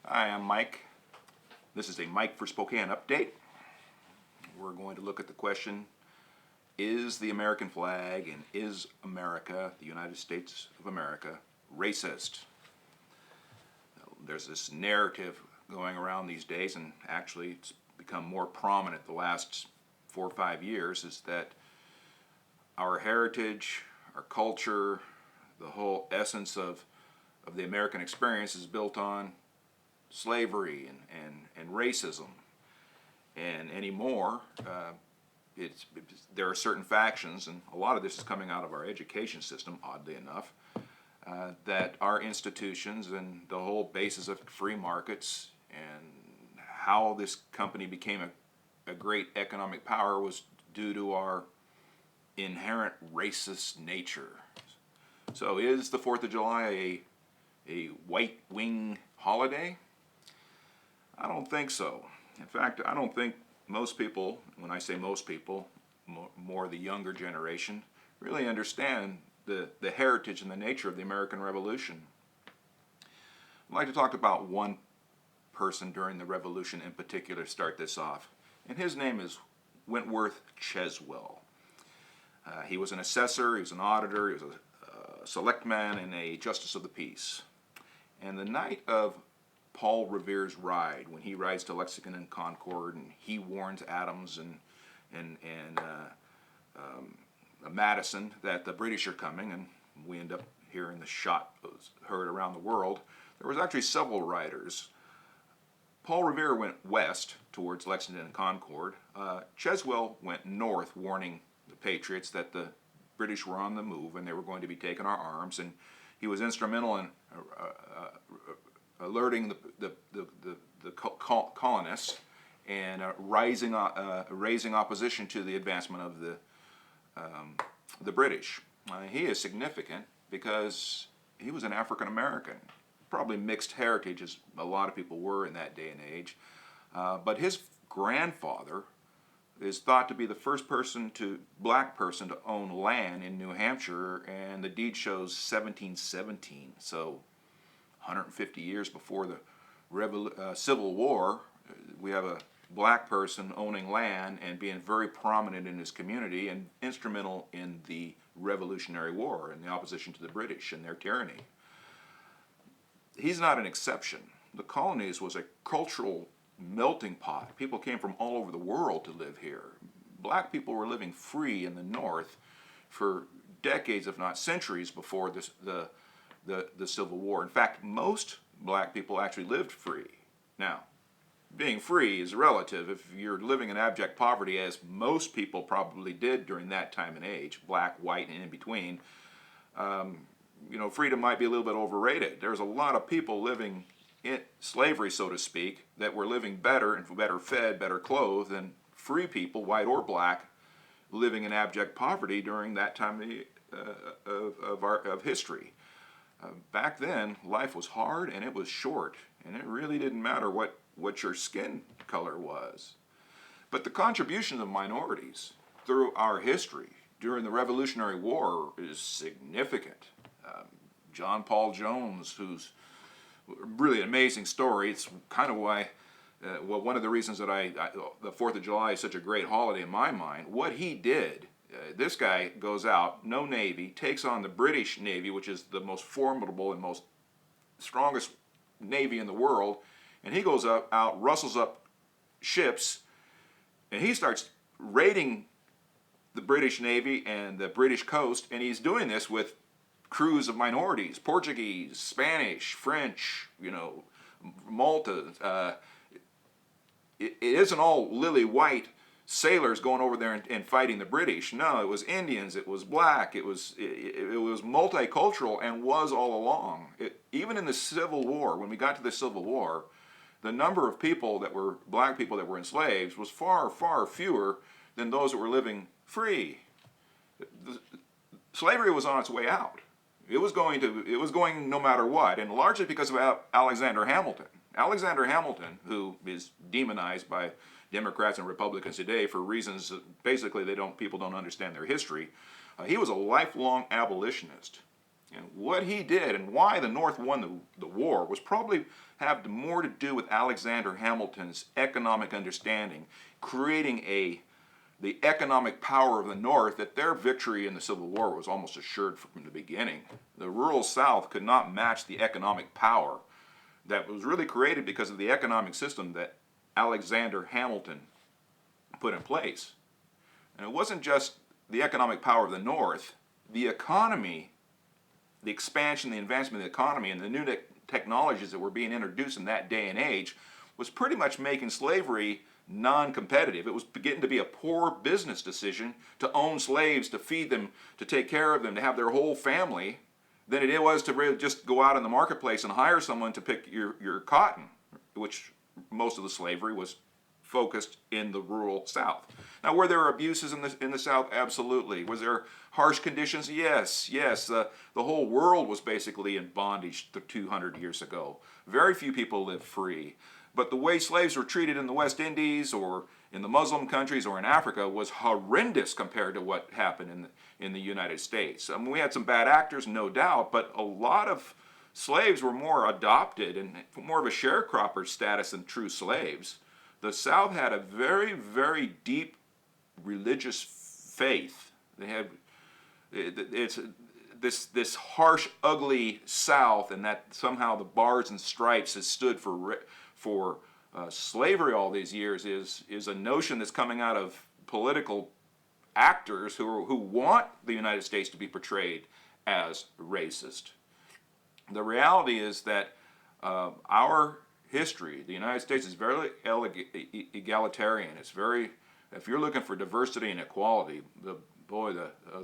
Hi, I'm Mike. This is a Mike for Spokane update. We're going to look at the question, is the American flag and is America, the United States of America, racist? There's this narrative going around these days, and actually it's become more prominent the last 4 or 5 years, is that our heritage, our culture, the whole essence of the American experience is built on slavery and racism. And anymore, there are certain factions, and a lot of this is coming out of our education system, oddly enough, that our institutions and the whole basis of free markets and how this company became a great economic power was due to our inherent racist nature. So is the 4th of July a white wing holiday? I don't think so. In fact, I don't think most people, when I say most people, more the younger generation, really understand the heritage and the nature of the American Revolution. I'd like to talk about one person during the Revolution in particular to start this off, and his name is Wentworth Cheswell. He was an assessor, he was an auditor, he was a selectman, and a justice of the peace. And the night of Paul Revere's ride, when he rides to Lexington and Concord, and he warns Adams and Madison that the British are coming, and we end up hearing the shot was heard around the world. There was actually several riders. Paul Revere went west towards Lexington and Concord. Cheswell went north, warning the Patriots that the British were on the move and they were going to be taking our arms, and he was instrumental in alerting the colonists and raising opposition to the advancement of the British. He is significant because he was an African American, probably mixed heritage as a lot of people were in that day and age, but his grandfather is thought to be the first black person to own land in New Hampshire, and the deed shows 1717, so 150 years before the Civil War. We have a black person owning land and being very prominent in his community and instrumental in the Revolutionary War and the opposition to the British and their tyranny. He's not an exception. The colonies was a cultural melting pot. People came from all over the world to live here. Black people were living free in the North for decades, if not centuries, before the Civil War. In fact, most black people actually lived free. Now, being free is relative. If you're living in abject poverty, as most people probably did during that time and age, black, white, and in between, freedom might be a little bit overrated. There's a lot of people living in slavery, so to speak, that were living better and better fed, better clothed than free people, white or black, living in abject poverty during that time of history. Back then, life was hard and it was short, and it really didn't matter what your skin color was. But the contribution of minorities through our history during the Revolutionary War is significant. John Paul Jones, who's really an amazing story. It's kind of why, one of the reasons that the 4th of July is such a great holiday in my mind. What he did, this guy goes out, no Navy, takes on the British Navy, which is the most formidable and most strongest Navy in the world, and he goes out, rustles up ships, and he starts raiding the British Navy and the British coast, and he's doing this with crews of minorities, Portuguese, Spanish, French, Malta. It isn't all lily white sailors going over there and fighting the British. No, it was Indians, it was black, it was multicultural, and was all along. Even in the Civil War, when we got to the Civil War, the number of people that were black people that were enslaved was far, far fewer than those that were living free. Slavery was on its way out. It was going no matter what, and largely because of Alexander Hamilton. Alexander Hamilton, who is demonized by Democrats and Republicans today for reasons that basically people don't understand their history. He was a lifelong abolitionist, And what he did and why the North won the war was probably have more to do with Alexander Hamilton's economic understanding, creating the economic power of the North, that their victory in the Civil War was almost assured from the beginning. The rural South could not match the economic power that was really created because of the economic system that Alexander Hamilton put in place. And it wasn't just the economic power of the North, the economy, the expansion, the advancement of the economy, and the new technologies that were being introduced in that day and age was pretty much making slavery non-competitive. It was beginning to be a poor business decision to own slaves, to feed them, to take care of them, to have their whole family, than it was to really just go out in the marketplace and hire someone to pick your cotton, which most of the slavery was focused in the rural South. Now, were there abuses in the South? Absolutely. Was there harsh conditions? Yes, yes. The whole world was basically in bondage 200 years ago. Very few people lived free. But the way slaves were treated in the West Indies or in the Muslim countries or in Africa was horrendous compared to what happened in the United States. I mean, we had some bad actors, no doubt, but a lot of slaves were more adopted and more of a sharecropper status than true slaves. The South had a very, very deep religious faith. They had it's this harsh, ugly South, and that somehow the bars and stripes has stood for slavery all these years is a notion that's coming out of political actors who want the United States to be portrayed as racist. The reality is that our history, the United States, is very egalitarian. It's very, if you're looking for diversity and equality, the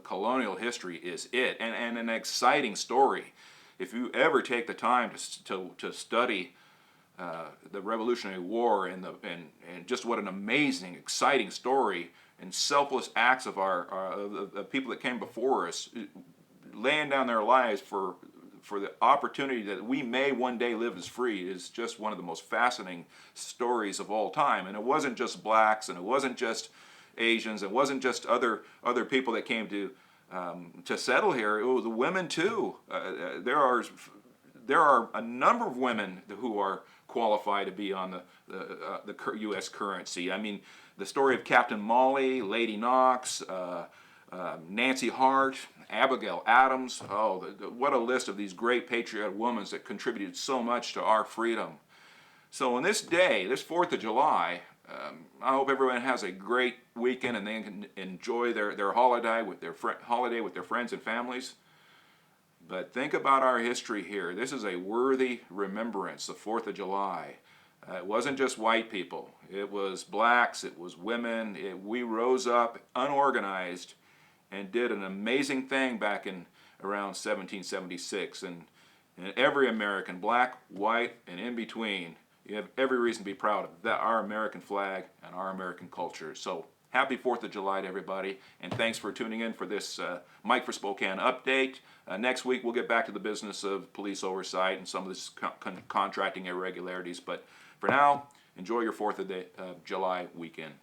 colonial history is it, and an exciting story. If you ever take the time to study the Revolutionary War and just what an amazing, exciting story and selfless acts of the people that came before us, laying down their lives for the opportunity that we may one day live as free, is just one of the most fascinating stories of all time. And it wasn't just blacks, and it wasn't just Asians, it wasn't just other people that came to settle here. It was the women too. There are a number of women who are qualified to be on the U.S. currency. I mean, the story of Captain Molly, Lady Knox, Nancy Hart, Abigail Adams. Oh, what a list of these great patriotic women that contributed so much to our freedom. So on this day, this 4th of July, I hope everyone has a great weekend and they can enjoy their holiday with their friends and families. But think about our history here. This is a worthy remembrance, the 4th of July. It wasn't just white people. It was blacks, it was women. We rose up unorganized and did an amazing thing back in around 1776. And every American, black, white, and in between, you have every reason to be proud of our American flag and our American culture. So happy 4th of July to everybody, and thanks for tuning in for this Mike for Spokane update. Next week we'll get back to the business of police oversight and some of this contracting irregularities. But for now, enjoy your 4th of July weekend.